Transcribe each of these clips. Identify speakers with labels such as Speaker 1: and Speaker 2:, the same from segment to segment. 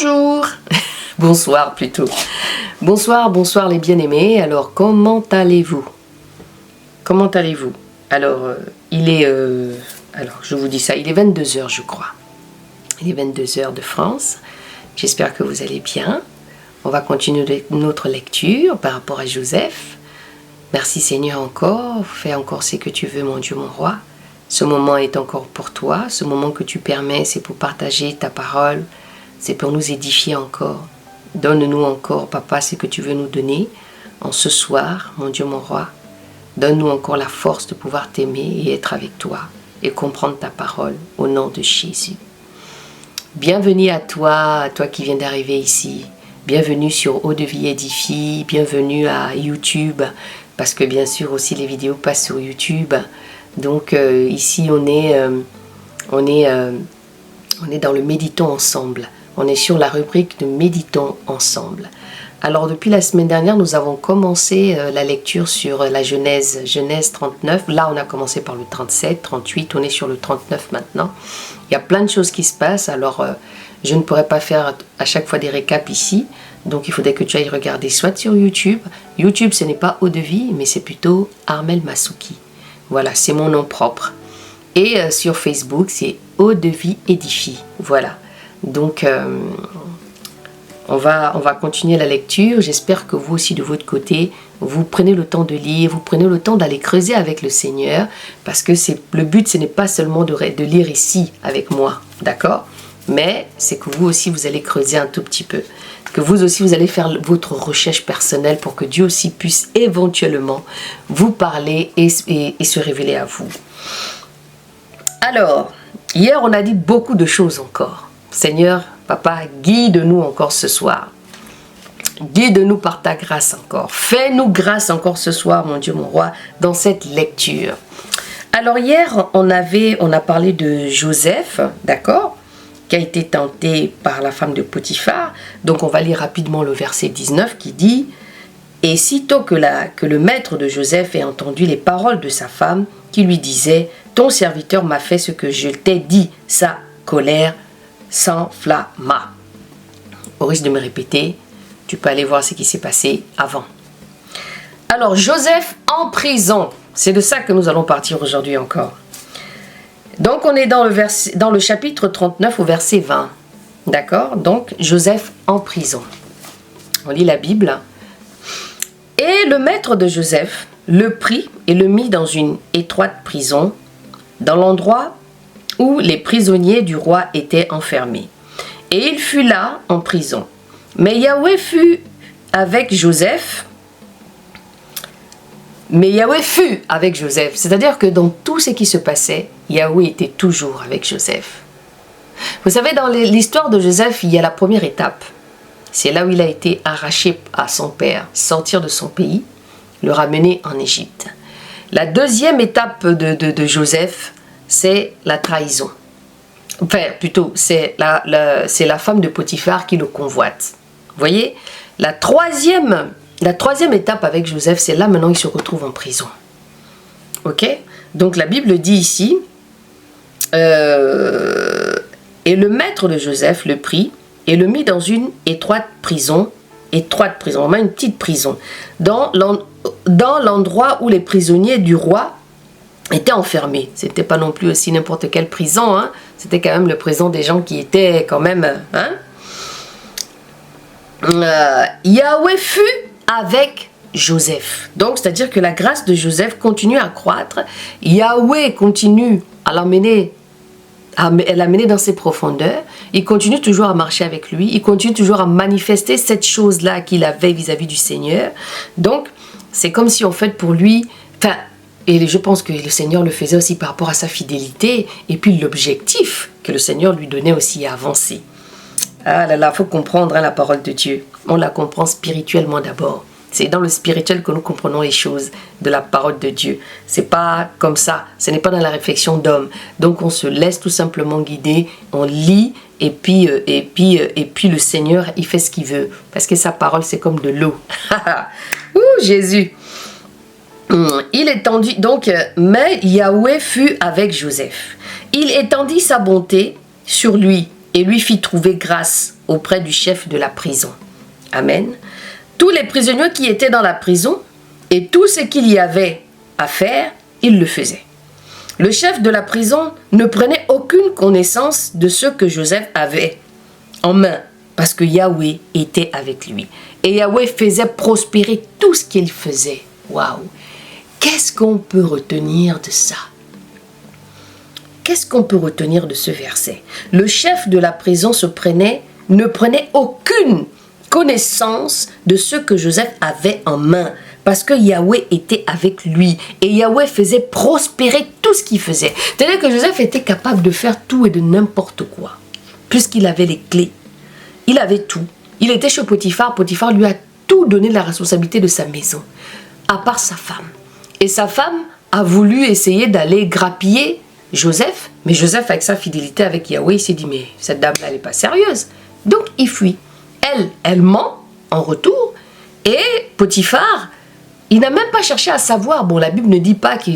Speaker 1: Bonjour. Bonsoir plutôt. Bonsoir les bien-aimés. Alors, comment allez-vous? Comment allez-vous? Alors, alors, je vous dis ça, il est 22 h, je crois. Il est 22 h de France. J'espère que vous allez bien. On va continuer notre lecture par rapport à Joseph. Merci Seigneur encore. Fais encore ce que tu veux, mon Dieu, mon roi. Ce moment est encore pour toi. Ce moment que tu permets, c'est pour partager ta parole. C'est pour nous édifier encore. Donne-nous encore, Papa, ce que tu veux nous donner en ce soir, mon Dieu, mon roi. Donne-nous encore la force de pouvoir t'aimer et être avec toi et comprendre ta parole au nom de Jésus. Bienvenue à toi qui viens d'arriver ici. Bienvenue sur Eau de Vie Édifie. Bienvenue à YouTube, parce que bien sûr aussi les vidéos passent sur YouTube. Donc ici on est dans le Méditons ensemble. On est sur la rubrique de Méditons ensemble. Alors depuis la semaine dernière, nous avons commencé la lecture sur la Genèse 39. Là, on a commencé par le 37, 38, on est sur le 39 maintenant. Il y a plein de choses qui se passent, alors je ne pourrais pas faire à chaque fois des récaps ici. Donc il faudrait que tu ailles regarder soit sur YouTube. YouTube, ce n'est pas Eau de Vie, mais c'est plutôt Armel Masuki. Voilà, c'est mon nom propre. Et sur Facebook, c'est Eau de Vie Édifie. Voilà. Donc, on va continuer la lecture. J'espère que vous aussi, de votre côté, vous prenez le temps de lire, vous prenez le temps d'aller creuser avec le Seigneur, parce que le but, ce n'est pas seulement de lire ici avec moi, d'accord? Mais c'est que vous aussi, vous allez creuser un tout petit peu. Que vous aussi, vous allez faire votre recherche personnelle pour que Dieu aussi puisse éventuellement vous parler et se révéler à vous. Alors, hier, on a dit beaucoup de choses encore. Seigneur, Papa, guide-nous encore ce soir. Guide-nous par ta grâce encore. Fais-nous grâce encore ce soir, mon Dieu, mon roi, dans cette lecture. Alors hier, on a parlé de Joseph, d'accord, qui a été tenté par la femme de Potiphar. Donc on va lire rapidement le verset 19 qui dit « Et sitôt que le maître de Joseph ait entendu les paroles de sa femme, qui lui disait « Ton serviteur m'a fait ce que je t'ai dit », sa colère s'enflamma. Au risque de me répéter, tu peux aller voir ce qui s'est passé avant. Alors, Joseph en prison. C'est de ça que nous allons partir aujourd'hui encore. Donc, on est dans le chapitre 39 au verset 20. D'accord? Donc, Joseph en prison. On lit la Bible. Et le maître de Joseph le prit et le mit dans une étroite prison, dans l'endroit où les prisonniers du roi étaient enfermés. Et il fut là en prison. Mais Yahweh fut avec Joseph. C'est-à-dire que dans tout ce qui se passait, Yahweh était toujours avec Joseph. Vous savez, dans l'histoire de Joseph, il y a la première étape. C'est là où il a été arraché à son père, sortir de son pays, le ramener en Égypte. La deuxième étape de Joseph, c'est la trahison. Enfin, plutôt, c'est la femme de Potiphar qui le convoite. Vous voyez, la troisième étape avec Joseph, c'est là maintenant il se retrouve en prison. Ok? Donc la Bible dit ici, et le maître de Joseph le prit et le mit dans une étroite prison, vraiment une petite prison, dans l'endroit où les prisonniers du roi étaient enfermés. C'était pas non plus aussi n'importe quelle prison, hein. C'était quand même le prison des gens qui étaient quand même, hein. Yahweh fut avec Joseph. Donc, c'est-à-dire que la grâce de Joseph continue à croître. Yahweh continue à l'amener dans ses profondeurs. Il continue toujours à marcher avec lui. Il continue toujours à manifester cette chose-là qu'il avait vis-à-vis du Seigneur. Donc, c'est comme si en fait pour lui, et je pense que le Seigneur le faisait aussi par rapport à sa fidélité et puis l'objectif que le Seigneur lui donnait aussi à avancer. Ah là là, il faut comprendre la parole de Dieu. On la comprend spirituellement d'abord. C'est dans le spirituel que nous comprenons les choses de la parole de Dieu. C'est pas comme ça. Ce n'est pas dans la réflexion d'homme. Donc on se laisse tout simplement guider. On lit et puis le Seigneur, il fait ce qu'il veut. Parce que sa parole, c'est comme de l'eau. Ouh, Jésus. Il étendit, donc, mais Yahweh fut avec Joseph. Il étendit sa bonté sur lui et lui fit trouver grâce auprès du chef de la prison. Amen. Tous les prisonniers qui étaient dans la prison et tout ce qu'il y avait à faire, il le faisait. Le chef de la prison ne prenait aucune connaissance de ce que Joseph avait en main parce que Yahweh était avec lui. Et Yahweh faisait prospérer tout ce qu'il faisait. Waouh! Qu'est-ce qu'on peut retenir de ça? Qu'est-ce qu'on peut retenir de ce verset? Le chef de la prison ne prenait aucune connaissance de ce que Joseph avait en main parce que Yahweh était avec lui et Yahweh faisait prospérer tout ce qu'il faisait. C'est-à-dire que Joseph était capable de faire tout et de n'importe quoi puisqu'il avait les clés. Il avait tout. Il était chez Potiphar. Potiphar lui a tout donné la responsabilité de sa maison, à part sa femme. Et sa femme a voulu essayer d'aller grappiller Joseph, mais Joseph, avec sa fidélité avec Yahweh, il s'est dit, mais cette dame-là, elle n'est pas sérieuse. Donc, il fuit. Elle ment en retour, et Potiphar, il n'a même pas cherché à savoir. Bon, la Bible ne dit pas que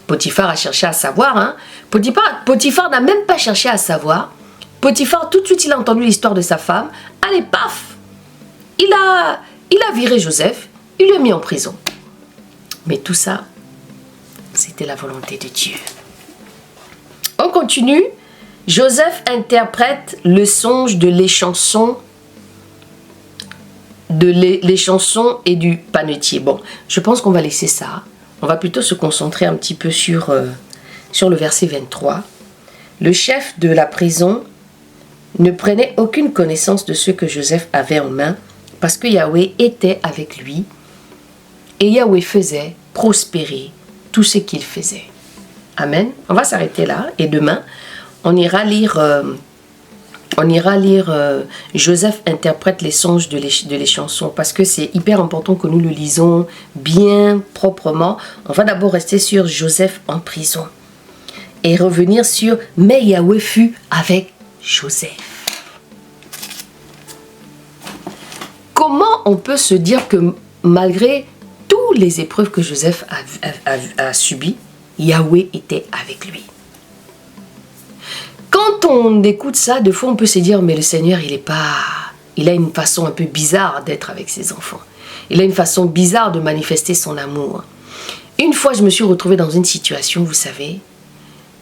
Speaker 1: Potiphar a cherché à savoir. Hein. Potiphar n'a même pas cherché à savoir. Potiphar, tout de suite, il a entendu l'histoire de sa femme. Allez, paf! Il a viré Joseph, il l'a mis en prison. Mais tout ça, c'était la volonté de Dieu. On continue. Joseph interprète le songe de l'échanson et du panetier. Bon, je pense qu'on va laisser ça. On va plutôt se concentrer un petit peu sur le verset 23. Le chef de la prison ne prenait aucune connaissance de ce que Joseph avait en main parce que Yahweh était avec lui et Yahweh faisait prospérer tout ce qu'il faisait. Amen. On va s'arrêter là et demain, on ira lire Joseph interprète les songes de les chansons parce que c'est hyper important que nous le lisons bien proprement. On va d'abord rester sur Joseph en prison et revenir sur mais Yahweh fut avec Joseph. Comment on peut se dire que malgré toutes les épreuves que Joseph a subies, Yahweh était avec lui? Quand on écoute ça, des fois on peut se dire mais le Seigneur il a une façon un peu bizarre d'être avec ses enfants. Il a une façon bizarre de manifester son amour. Une fois je me suis retrouvée dans une situation, vous savez,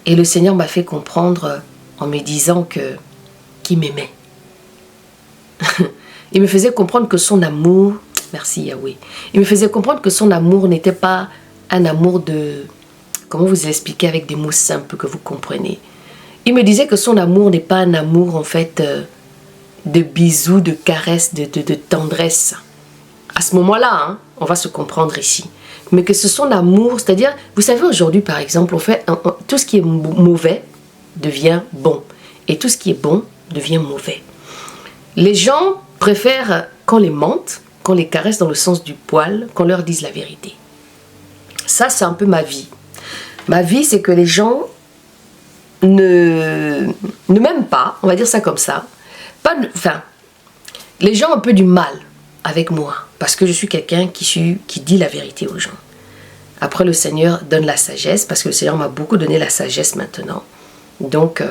Speaker 1: et le Seigneur m'a fait comprendre en me disant qu'il m'aimait. Il me faisait comprendre que son amour, merci Yahweh, il me faisait comprendre que son amour n'était pas un amour de, comment vous l'expliquer avec des mots simples que vous comprenez. Il me disait que son amour n'est pas un amour en fait de bisous, de caresses, de tendresse. À ce moment-là, hein, on va se comprendre ici. Mais que c'est son amour, c'est-à-dire, vous savez aujourd'hui par exemple, tout ce qui est mauvais devient bon. Et tout ce qui est bon devient mauvais. Les gens préfèrent qu'on les mente, qu'on les caresse dans le sens du poil, qu'on leur dise la vérité. Ça, c'est un peu ma vie. Ma vie, c'est que les gens ne m'aiment pas, on va dire ça comme ça. Les gens ont un peu du mal avec moi, parce que je suis quelqu'un qui dit la vérité aux gens. Après, le Seigneur donne la sagesse, parce que le Seigneur m'a beaucoup donné la sagesse maintenant. Donc,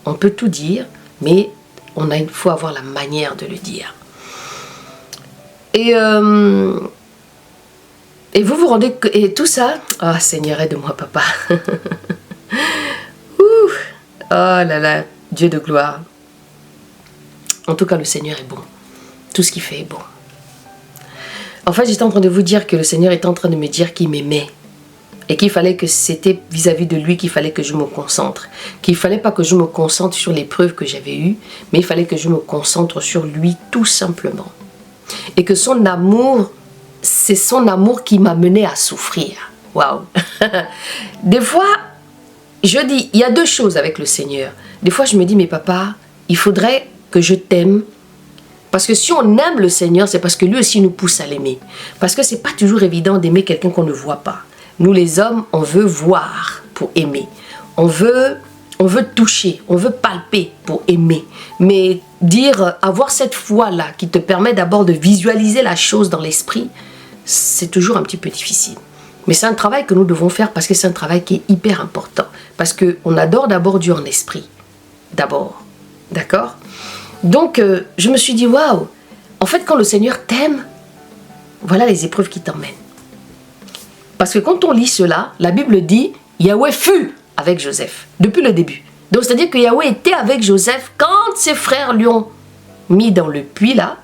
Speaker 1: on peut tout dire, mais il faut avoir la manière de le dire. Et vous vous rendez... Et tout ça... Oh Seigneur, aide-moi papa. Oh là là, Dieu de gloire. En tout cas, le Seigneur est bon. Tout ce qu'il fait est bon. En fait, j'étais en train de vous dire que le Seigneur était en train de me dire qu'il m'aimait. Et qu'il fallait que c'était vis-à-vis de lui qu'il fallait que je me concentre. Qu'il ne fallait pas que je me concentre sur les preuves que j'avais eues, mais il fallait que je me concentre sur lui tout simplement. Et que son amour, c'est son amour qui m'a mené à souffrir. Waouh! Des fois, je dis, il y a deux choses avec le Seigneur. Des fois, je me dis, mais papa, il faudrait que je t'aime. Parce que si on aime le Seigneur, c'est parce que lui aussi nous pousse à l'aimer. Parce que c'est pas toujours évident d'aimer quelqu'un qu'on ne voit pas. Nous les hommes, on veut voir pour aimer. On veut toucher, on veut palper pour aimer. Mais avoir cette foi-là qui te permet d'abord de visualiser la chose dans l'esprit, c'est toujours un petit peu difficile. Mais c'est un travail que nous devons faire parce que c'est un travail qui est hyper important. Parce qu'on adore d'abord Dieu en esprit. D'abord. D'accord ? Donc, je me suis dit, waouh, en fait, quand le Seigneur t'aime, voilà les épreuves qui t'emmènent. Parce que quand on lit cela, la Bible dit, Yahweh fut avec Joseph, depuis le début. Donc, c'est-à-dire que Yahweh était avec Joseph quand ses frères lui ont mis dans le puits là,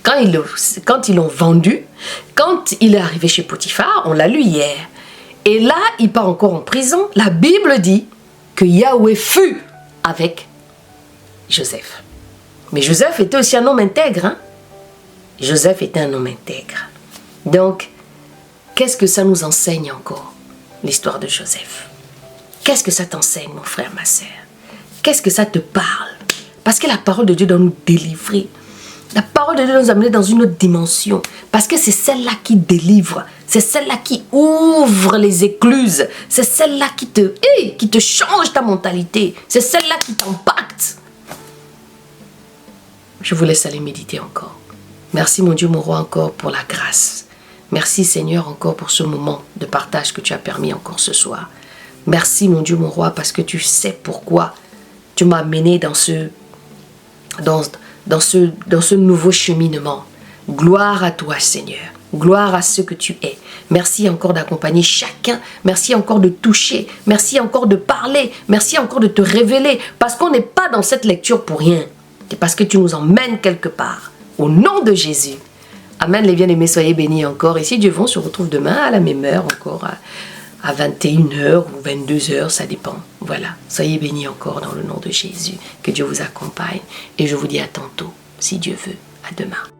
Speaker 1: quand ils l'ont vendu, quand il est arrivé chez Potiphar, on l'a lu hier. Et là, il part encore en prison. La Bible dit que Yahweh fut avec Joseph. Mais Joseph était aussi un homme intègre. Hein? Joseph était un homme intègre. Donc, qu'est-ce que ça nous enseigne encore, l'histoire de Joseph? Qu'est-ce que ça t'enseigne, mon frère, ma sœur? Qu'est-ce que ça te parle? Parce que la parole de Dieu doit nous délivrer. La parole de Dieu doit nous amener dans une autre dimension. Parce que c'est celle-là qui délivre. C'est celle-là qui ouvre les écluses. C'est celle-là qui te change ta mentalité. C'est celle-là qui t'impacte. Je vous laisse aller méditer encore. Merci mon Dieu, mon roi, encore pour la grâce. Merci Seigneur encore pour ce moment de partage que tu as permis encore ce soir. Merci mon Dieu, mon roi, parce que tu sais pourquoi tu m'as amené dans ce nouveau cheminement. Gloire à toi Seigneur. Gloire à ce que tu es. Merci encore d'accompagner chacun. Merci encore de toucher. Merci encore de parler. Merci encore de te révéler. Parce qu'on n'est pas dans cette lecture pour rien. C'est parce que tu nous emmènes quelque part. Au nom de Jésus. Amen les bien-aimés, soyez bénis encore. Et si Dieu veut, on se retrouve demain à la même heure encore. À 21h ou 22h, ça dépend. Voilà. Soyez bénis encore dans le nom de Jésus. Que Dieu vous accompagne. Et je vous dis à tantôt, si Dieu veut. À demain.